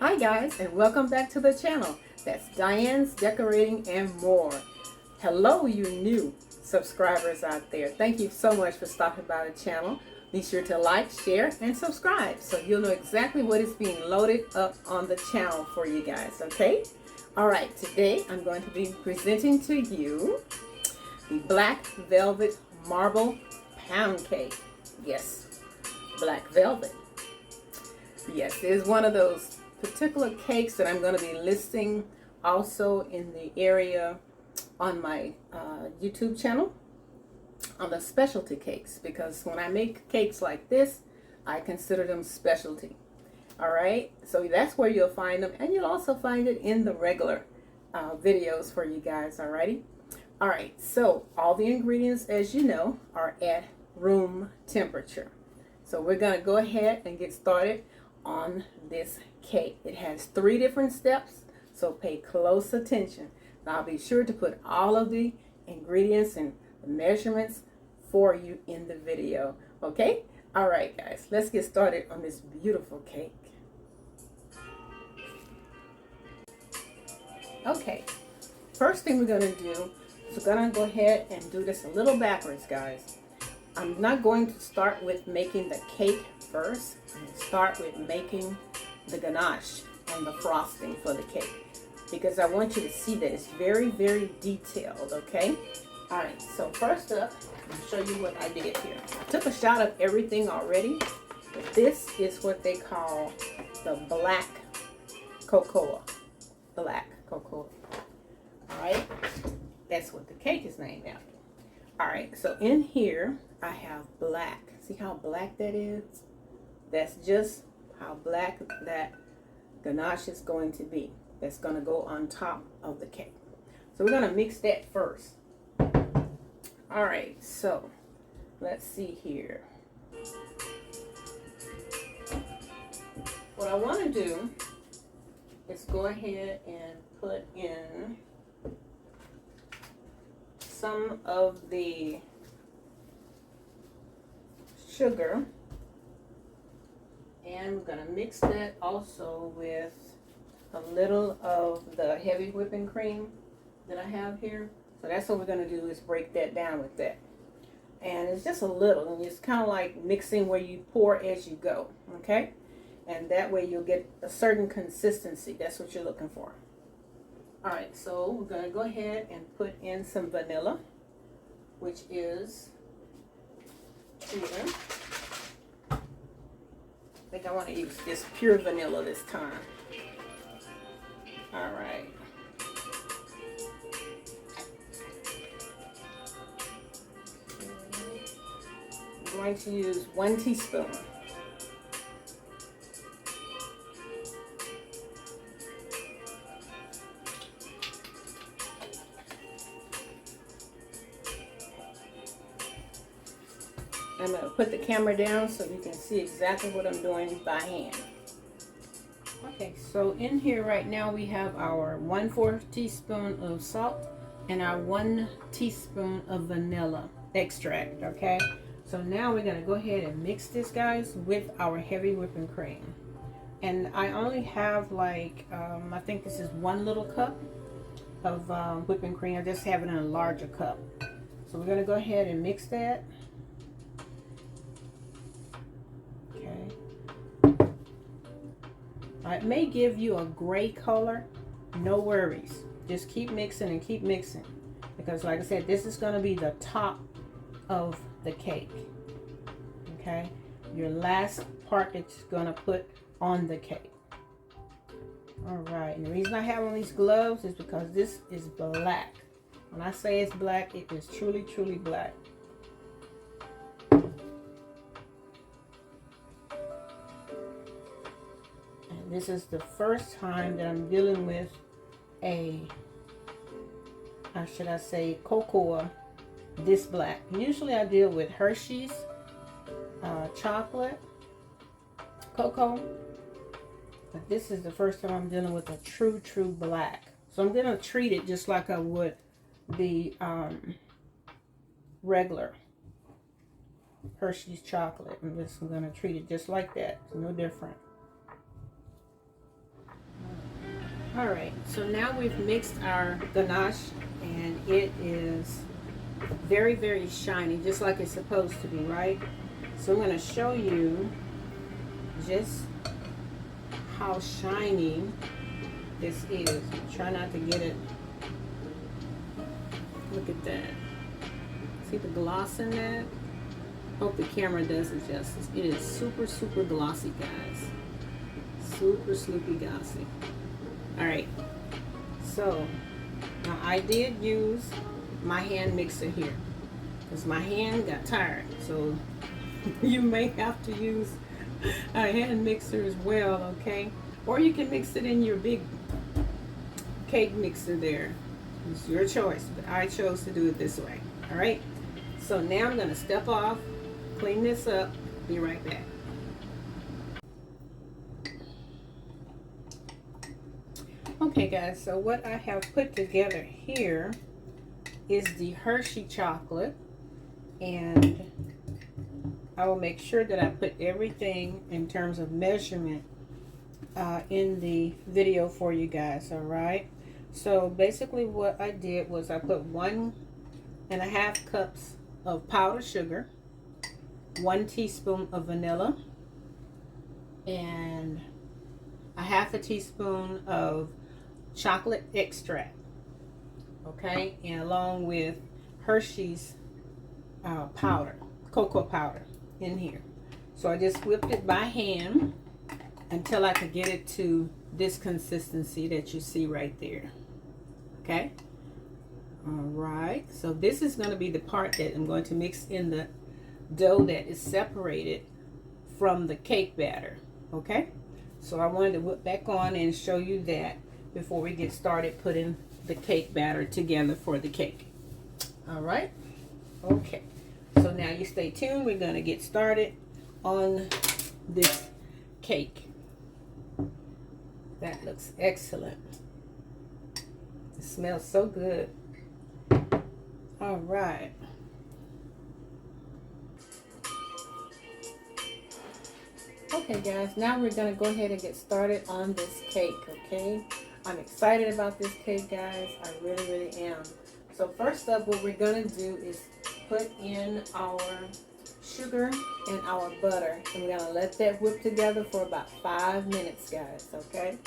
Hi guys, and welcome back to the channel. That's Diane's Decorating and More. Hello you new subscribers out there. Thank you so much for stopping by the channel. Be sure to like, share, and subscribe so you'll know exactly what is being loaded up on the channel for you guys, okay? Alright, today I'm going to be presenting to you the Black Velvet Marble Pound Cake. Yes, black velvet. Yes, it is one of those particular cakes that I'm going to be listing also in the area on my YouTube channel on the specialty cakes, because when I make cakes like this, I consider them specialty. Alright, so that's where you'll find them, and you'll also find it in the regular videos for you guys. Alrighty. Alright, so all the ingredients, as you know, are at room temperature. So we're going to go ahead and get started on this cake. It has 3 different steps, so pay close attention. Now I'll be sure to put all of the ingredients and the measurements for you in the video. Okay? Alright guys, let's get started on this beautiful cake. Okay, first thing we're going to do is we're going to go ahead and do this a little backwards, guys. I'm not going to start with making the cake first. I'm going to start with making the ganache and the frosting for the cake, because I want you to see that it's very, very detailed, okay? Alright, so first up, I'll show you what I did here. I took a shot of everything already, but this is what they call the black cocoa. Black cocoa. Alright, that's what the cake is named after. Alright, so in here I have black. See how black that is? That's just how black that ganache is going to be. That's going to go on top of the cake. So we're going to mix that first. Alright, so let's see here. What I want to do is go ahead and put in some of the sugar, and we're going to mix that also with a little of the heavy whipping cream that I have here. So that's what we're going to do, is break that down with that. And it's just a little, and it's kind of like mixing where you pour as you go, okay? And that way you'll get a certain consistency. That's what you're looking for. Alright, so we're going to go ahead and put in some vanilla, which is here. I think I want to use just pure vanilla this time. Alright. I'm going to use 1 teaspoon. I'm going to put the camera down so you can see exactly what I'm doing by hand. Okay, so in here right now we have our 1/4 teaspoon of salt and our 1 teaspoon of vanilla extract, okay? So now we're going to go ahead and mix this, guys, with our heavy whipping cream. And I only have like, I think this is 1 little cup of whipping cream. I just have it in a larger cup. So we're going to go ahead and mix that. It may give you a gray color. No worries. Just keep mixing and keep mixing. Because like I said, this is going to be the top of the cake. Okay? Your last part that you're going to put on the cake. Alright. And the reason I have on these gloves is because this is black. When I say it's black, it is truly, truly black. This is the first time that I'm dealing with a, or should I say, cocoa this black. Usually I deal with Hershey's chocolate cocoa, but this is the first time I'm dealing with a true black. So I'm going to treat it just like I would the regular Hershey's chocolate. I'm going to treat it just like that. It's no different. All right, so now we've mixed our ganache, and it is very, very shiny, just like it's supposed to be, right? So I'm going to show you just how shiny this is. Try not to get it. Look at that. See the gloss in that? Hope the camera does it justice. It is super, super glossy, guys. Super sloopy glossy. All right, so now I did use my hand mixer here because my hand got tired, so you may have to use a hand mixer as well, okay? Or you can mix it in your big cake mixer there. It's your choice, but I chose to do it this way. All right, so now I'm gonna step off, clean this up, be right back. Okay guys, so what I have put together here is the Hershey chocolate, and I will make sure that I put everything in terms of measurement in the video for you guys. All right, so basically what I did was I put 1.5 cups of powdered sugar, 1 teaspoon of vanilla, and a 1/2 teaspoon of chocolate extract, okay, and along with Hershey's powder, cocoa powder in here. So I just whipped it by hand until I could get it to this consistency that you see right there. Okay, all right, so this is going to be the part that I'm going to mix in the dough that is separated from the cake batter. Okay, so I wanted to whip back on and show you that before we get started putting the cake batter together for the cake. All right, okay, so now you stay tuned. We're going to get started on this cake. That looks excellent. It smells so good. All right, okay guys, now we're going to go ahead and get started on this cake. Okay, I'm excited about this cake, guys. I really, really am. So first up, what we're going to do is put in our sugar and our butter. And we're going to let that whip together for about 5 minutes, guys, okay?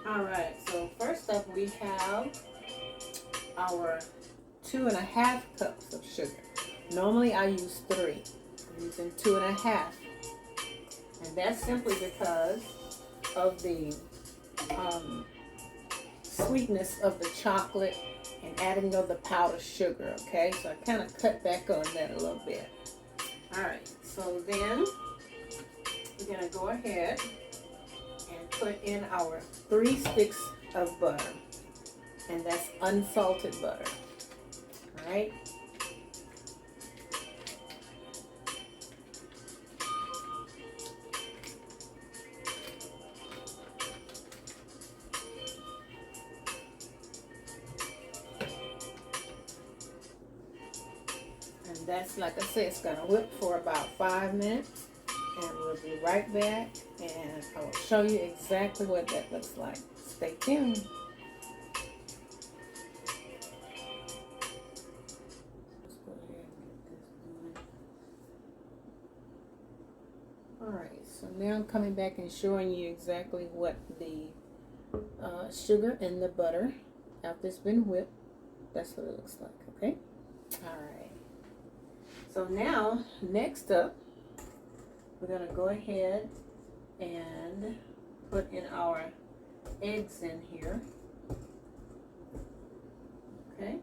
All right, so first up, we have our 2.5 cups of sugar. Normally, I use 3. I'm using 2.5. And that's simply because of the sweetness of the chocolate and adding of the powdered sugar, okay? So I kind of cut back on that a little bit. All right, so then we're going to go ahead and put in our 3 sticks of butter, and that's unsalted butter, all right? That's, like I said, it's going to whip for about 5 minutes, and we'll be right back, and I will show you exactly what that looks like. Stay tuned. Alright, so now I'm coming back and showing you exactly what the sugar and the butter, after it's been whipped, that's what it looks like, okay? Alright. So now, next up, we're going to go ahead and put in our eggs in here. Okay?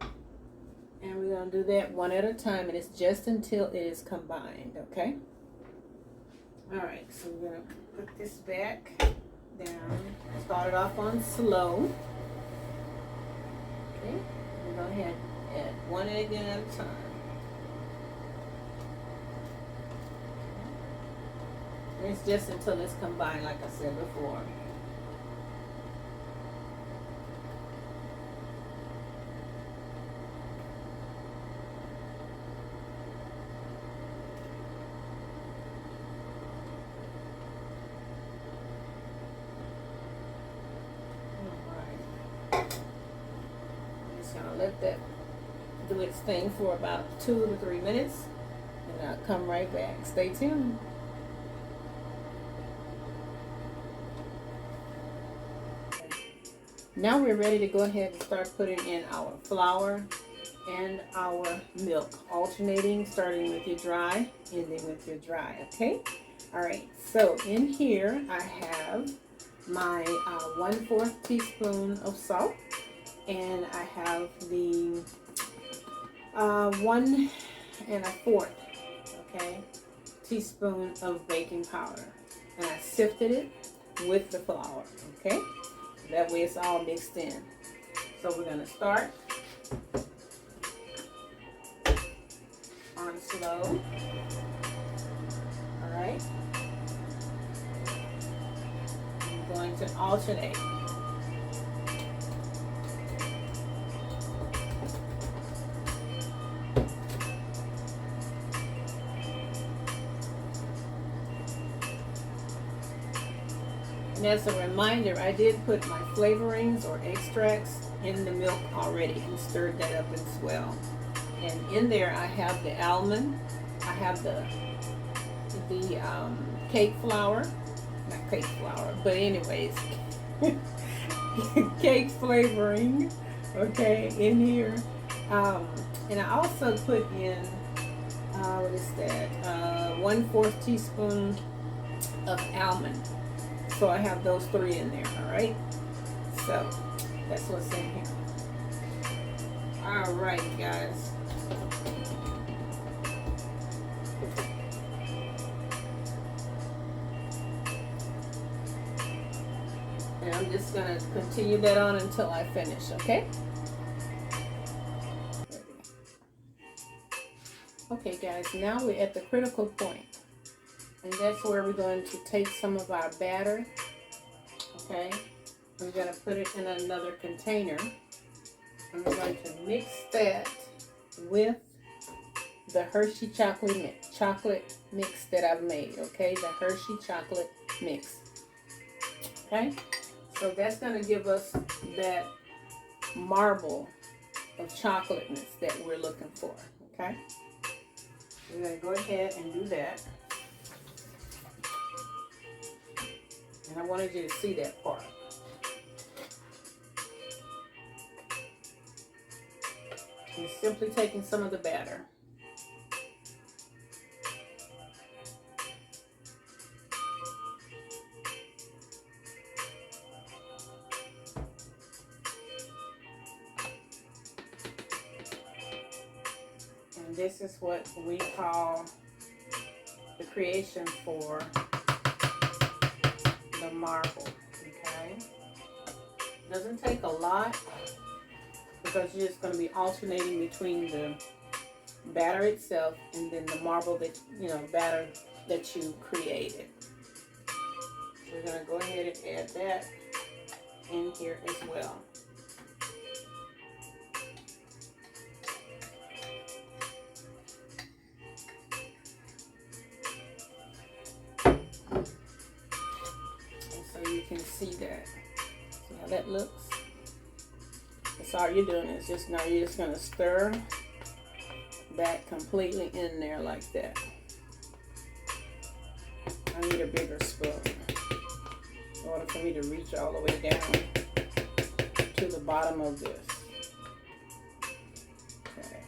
And we're going to do that one at a time, and it's just until it is combined, okay? Alright, so we're going to put this back down. Start it off on slow. Okay? We're going to go ahead and add 1 egg in at a time. It's just until it's combined, like I said before. Alright. let that do its thing for about 2 to 3 minutes, and I'll come right back. Stay tuned. Now we're ready to go ahead and start putting in our flour and our milk, alternating, starting with your dry, ending with your dry, okay? All right, so in here I have my 1/4 teaspoon of salt, and I have the 1 1/4, okay, teaspoon of baking powder, and I sifted it with the flour, okay? That way it's all mixed in. So we're gonna start on slow. All right. I'm going to alternate. And as a reminder, I did put my flavorings or extracts in the milk already and stirred that up as well. And in there I have the almond, I have the cake flour, not cake flour, but anyways, cake flavoring, okay, in here. And I also put in, what is that, 1/4 teaspoon of almond. So I have those 3 in there, all right? So that's what's in here. All right, guys. And I'm just gonna continue that on until I finish, okay? Okay, guys, now we're at the critical point. And that's where we're going to take some of our batter, okay? We're going to put it in another container. And we're going to mix that with the Hershey chocolate mix that I've made, okay? The Hershey chocolate mix, okay? So that's going to give us that marble of chocolateness that we're looking for, okay? We're going to go ahead and do that. And I wanted you to see that part. You're simply taking some of the batter. And this is what we call the creation for the marble, okay? Doesn't take a lot because you're just going to be alternating between the batter itself and then the marble that, you know, batter that you created. So we're going to go ahead and add that in here as well. You can see that. See how that looks? That's all you're doing is just now you're just going to stir that completely in there like that. I need a bigger spoon in order for me to reach all the way down to the bottom of this. Okay.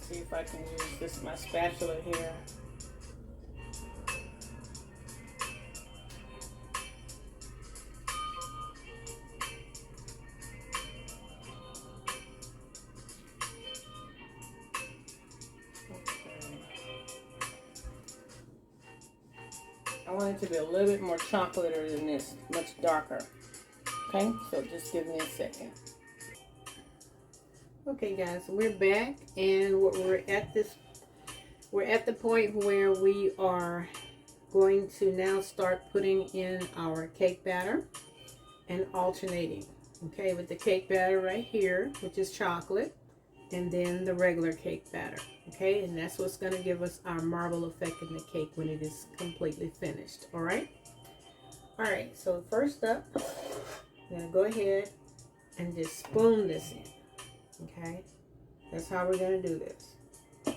If I can use this, my spatula here. Okay. I want it to be a little bit more chocolatey than this, much darker. Okay, so just give me a second. Okay guys, we're back, and we're at the point where we are going to now start putting in our cake batter and alternating, okay, with the cake batter right here, which is chocolate, and then the regular cake batter. Okay, and that's what's going to give us our marble effect in the cake when it is completely finished. All right. All right, so first up, I'm going to go ahead and just spoon this in. Okay, that's how we're going to do this. I'm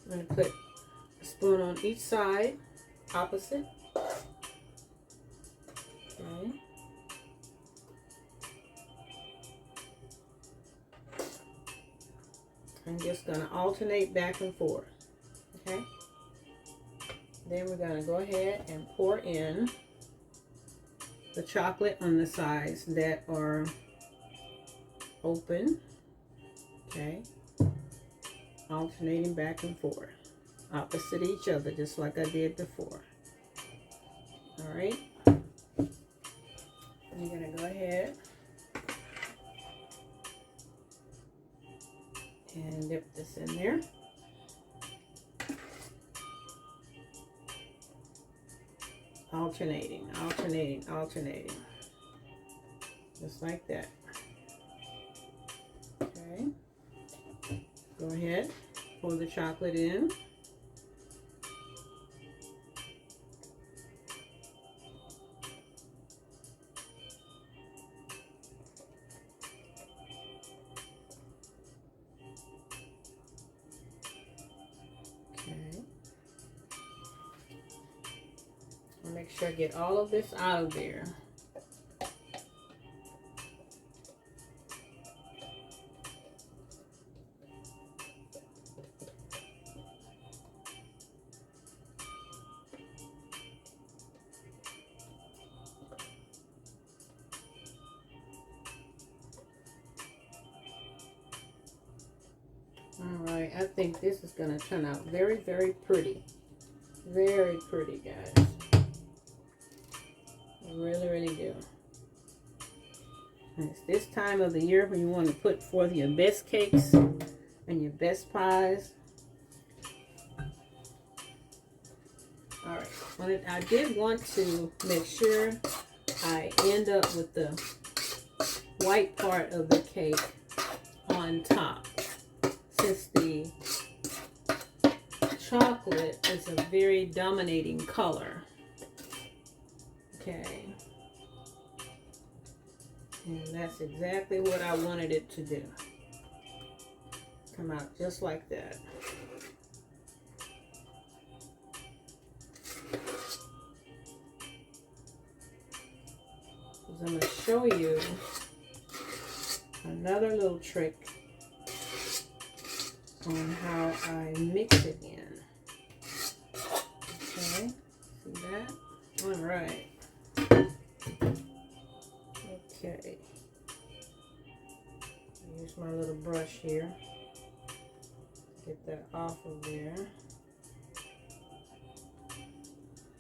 going to put a spoon on each side, opposite. Okay. I'm just going to alternate back and forth. Okay. Then we're going to go ahead and pour in the chocolate on the sides that are open. Okay. Alternating back and forth. Opposite each other, just like I did before. All right. You're going to go ahead and dip this in there. Alternating, alternating, alternating. Just like that. Okay. Go ahead, pour the chocolate in. Make sure I get all of this out of there. All right, I think this is going to turn out very, very pretty. Very pretty, guys. Really, really do. And it's this time of the year when you want to put forth your best cakes and your best pies. All right. I did want to make sure I end up with the white part of the cake on top, since the chocolate is a very dominating color. Okay. And that's exactly what I wanted it to do. Come out just like that. I'm going to show you another little trick on how I mix it in. Okay, see that? All right. Okay. Use my little brush here. Get that off of there.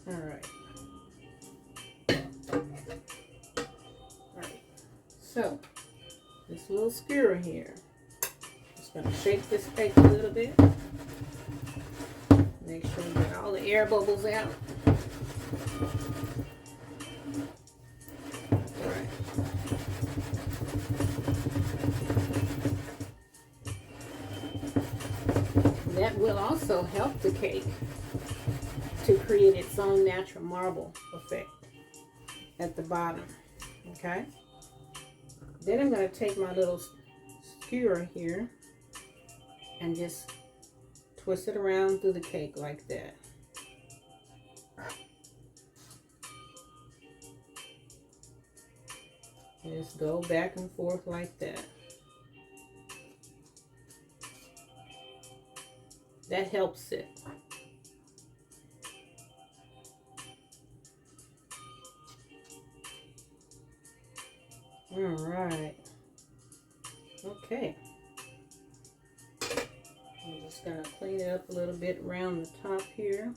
All right. So, this little skewer here, just going to shake this cake a little bit. Make sure you get all the air bubbles out. All right. That will also help the cake to create its own natural marble effect at the bottom. Okay? Then I'm going to take my little skewer here and just twist it around through the cake like that. Just go back and forth like that. That helps it. All right. Okay. I'm just going to clean it up a little bit around the top here.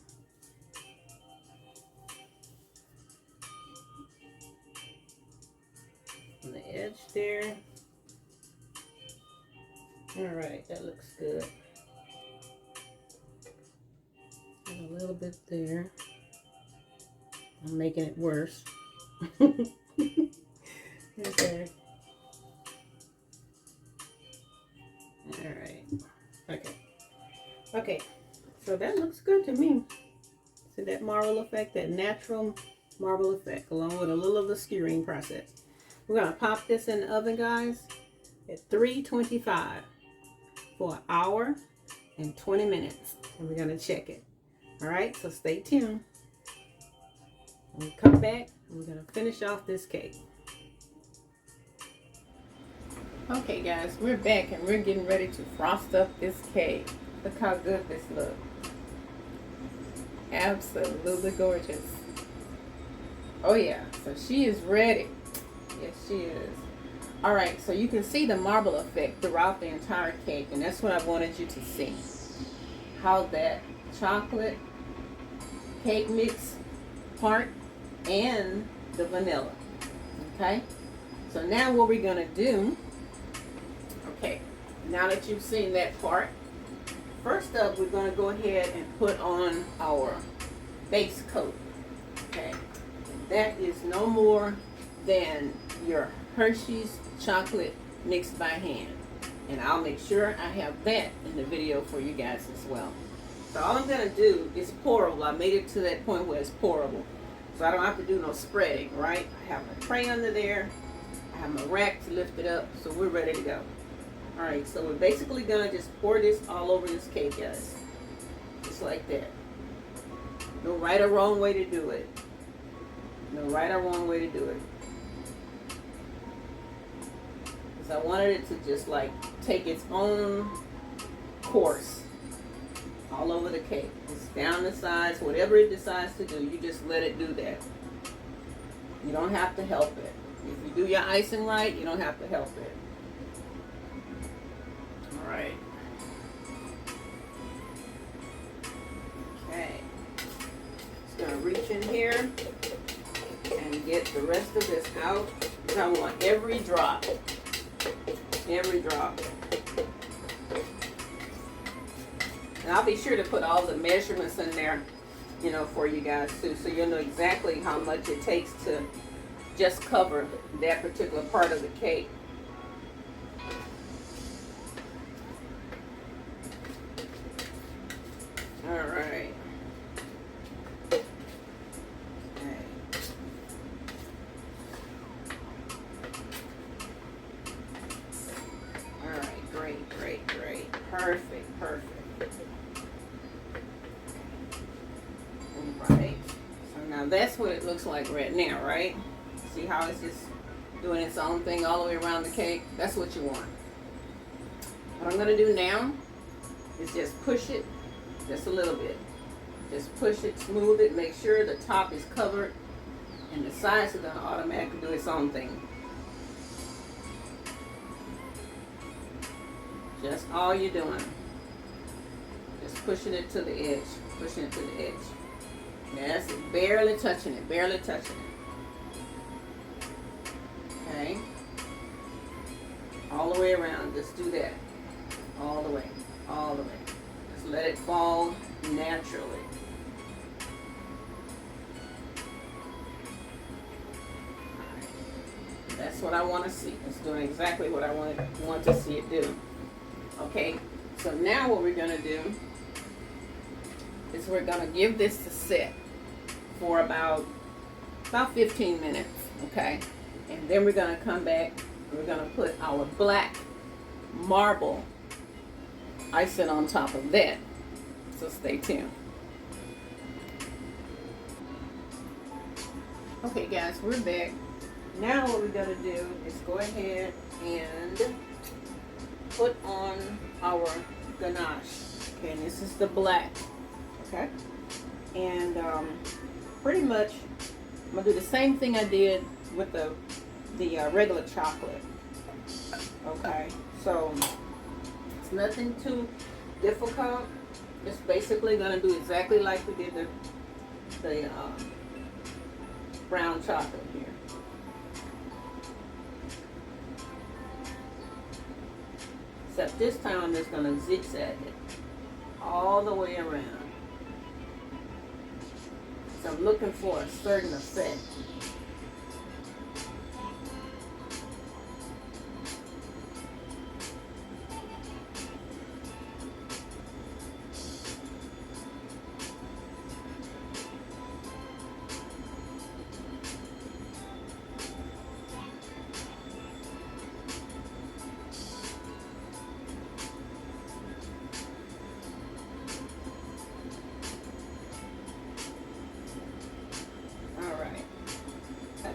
On the edge there. All right, that looks good. And a little bit there. I'm making it worse. Okay. All right. Okay. Okay. So that looks good to me. See that marble effect, that natural marble effect, along with a little of the skewing process. We're gonna pop this in the oven, guys, at 325 for an hour and 20 minutes. And we're gonna check it. All right, so stay tuned. When we come back, we're gonna finish off this cake. Okay guys, we're back and we're getting ready to frost up this cake. Look how good this looks. Absolutely gorgeous. Oh yeah, so she is ready. Yes, she is. All right, so you can see the marble effect throughout the entire cake, and that's what I wanted you to see. How that chocolate cake mix part and the vanilla. Okay, so now what we're gonna do, okay, now that you've seen that part, first up we're gonna go ahead and put on our base coat. Okay, that is no more than your Hershey's chocolate mixed by hand, and I'll make sure I have that in the video for you guys as well. So all I'm gonna do is pourable. I made it to that point where it's pourable, so I don't have to do no spreading, right? I have my tray under there, I have my rack to lift it up, so we're ready to go. All right, so we're basically gonna just pour this all over this cake, guys, just like that. No right or wrong way to do it. No right or wrong way to do it. I wanted it to just like take its own course all over the cake. Just down the sides, whatever it decides to do, you just let it do that. You don't have to help it. If you do your icing right, you don't have to help it. All right. Okay. Just gonna reach in here and get the rest of this out. I want every drop. Every drop. And I'll be sure to put all the measurements in there, you know, for you guys too, so you'll know exactly how much it takes to just cover that particular part of the cake. All right. Perfect, perfect. Alright, so now that's what it looks like right now, right? See how it's just doing its own thing all the way around the cake? That's what you want. What I'm going to do now is just push it just a little bit. Just push it, smooth it, make sure the top is covered, and the sides are going to automatically do its own thing. Just all you're doing. Just pushing it to the edge. Pushing it to the edge. That's it. Barely touching it. Barely touching it. Okay. All the way around. Just do that. All the way. All the way. Just let it fall naturally. That's what I want to see. It's doing exactly what I want to see it do. Okay, so now what we're going to do is we're going to give this to sit for about 15 minutes, okay? And then we're going to come back and we're going to put our black marble icing on top of that. So stay tuned. Okay guys, we're back. Now what we're going to do is go ahead and put on our ganache. Okay, and this is the black. Okay, and pretty much I'm gonna do the same thing I did with the regular chocolate. Okay, so it's nothing too difficult. It's basically gonna do exactly like we did the brown chocolate here. Except this time I'm just going to zigzag it all the way around. So I'm looking for a certain effect.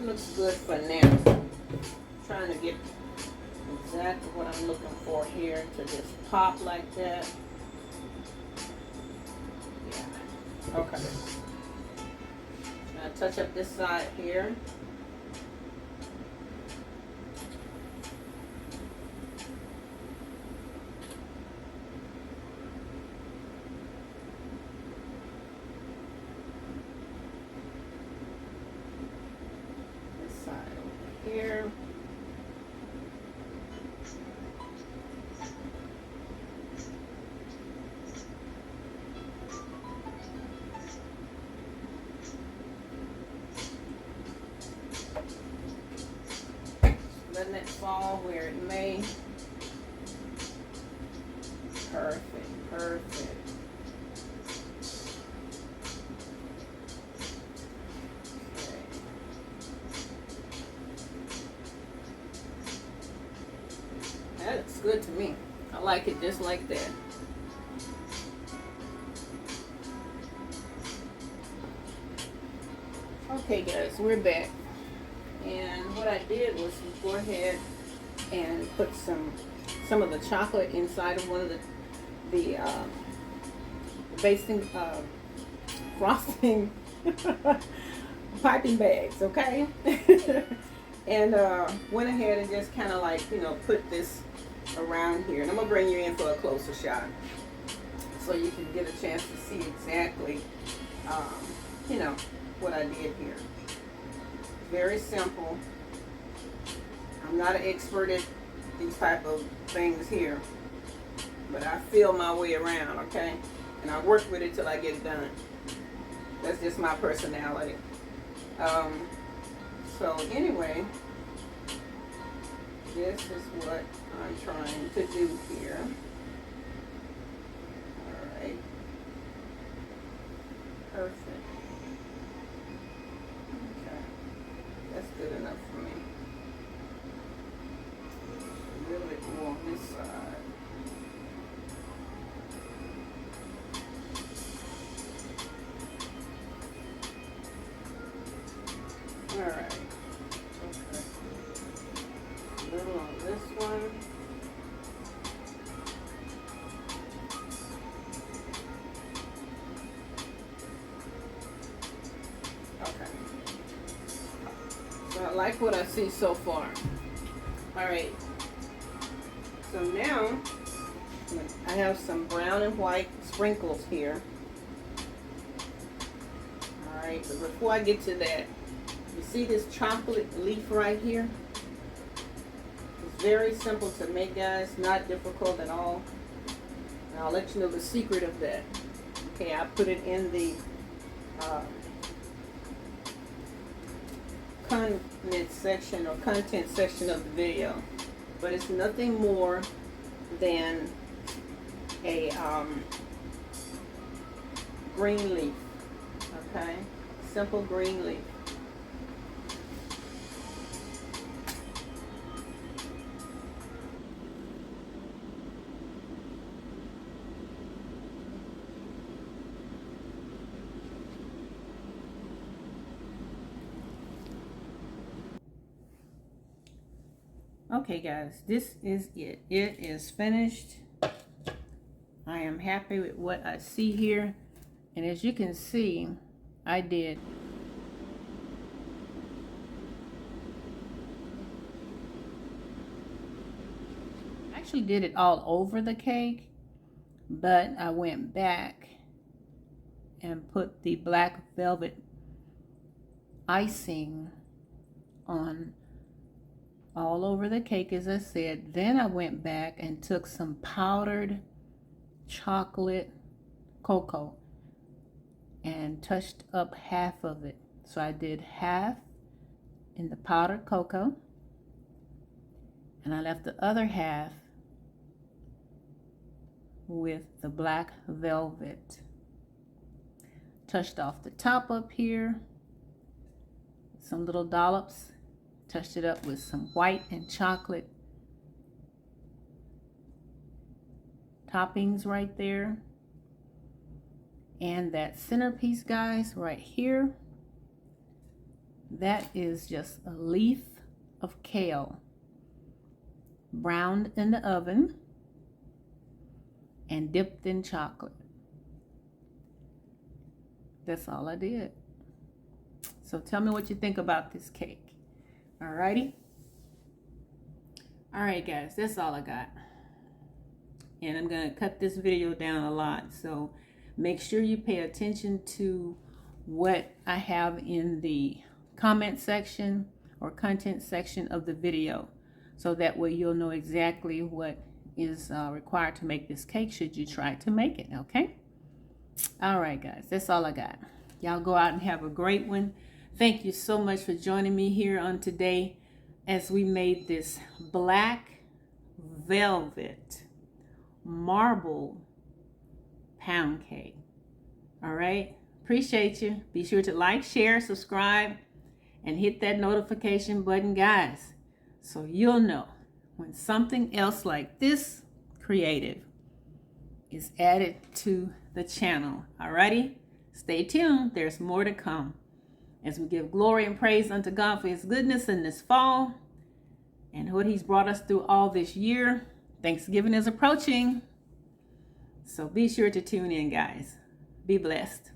looks good for now. Trying to get exactly what I'm looking for here to just pop like that. Yeah. Okay. Now touch up this side here. This side over here. Letting it fall where it may. Perfect, perfect. Okay. That looks good to me. I like it just like that. Okay guys, we're back. And what I did was go ahead and put some of the chocolate inside of one of the basting frosting piping bags, okay? And went ahead and just kind of like, you know, put this around here. And I'm gonna bring you in for a closer shot so you can get a chance to see exactly, you know, what I did here. Very simple. I'm not an expert at these type of things here, but I feel my way around, okay? And I work with it till I get it done. That's just my personality. So anyway, this is what I'm trying to do here. All right. Perfect. That's good enough for me. A little bit more on this side. Alright. Okay. A little on this one. Okay. So I like what I see so far. Alright. So now I have some brown and white sprinkles here. Alright, but before I get to that, you see this chocolate leaf right here? It's very simple to make, guys, not difficult at all. And I'll let you know the secret of that. Okay, I put it in the content section of the video, but it's nothing more than a green leaf. Okay, simple green leaf. Okay guys, this is it. It is finished. I am happy with what I see here. And as you can see, I actually did it all over the cake, but I went back and put the black velvet icing on all over the cake, as I said. Then I went back and took some powdered chocolate cocoa and touched up half of it. So I did half in the powdered cocoa, and I left the other half with the black velvet. Touched off the top up here, some little dollops. Touched it up with some white and chocolate toppings right there. And that centerpiece, guys, right here, That is just a leaf of kale browned in the oven and dipped in chocolate. That's all I did. So tell me what you think about this cake. Alrighty? Alright guys, that's all I got. And I'm going to cut this video down a lot. So make sure you pay attention to what I have in the comment section or content section of the video. So that way you'll know exactly what is required to make this cake should you try to make it, okay? Alright guys, that's all I got. Y'all go out and have a great one. Thank you so much for joining me here on today as we made this black velvet marble pound cake. All right, appreciate you. Be sure to like, share, subscribe, and hit that notification button, guys, so you'll know when something else like this creative is added to the channel. Alrighty, stay tuned. There's more to come as we give glory and praise unto God for his goodness in this fall and what he's brought us through all this year. Thanksgiving is approaching, so be sure to tune in, guys. Be blessed.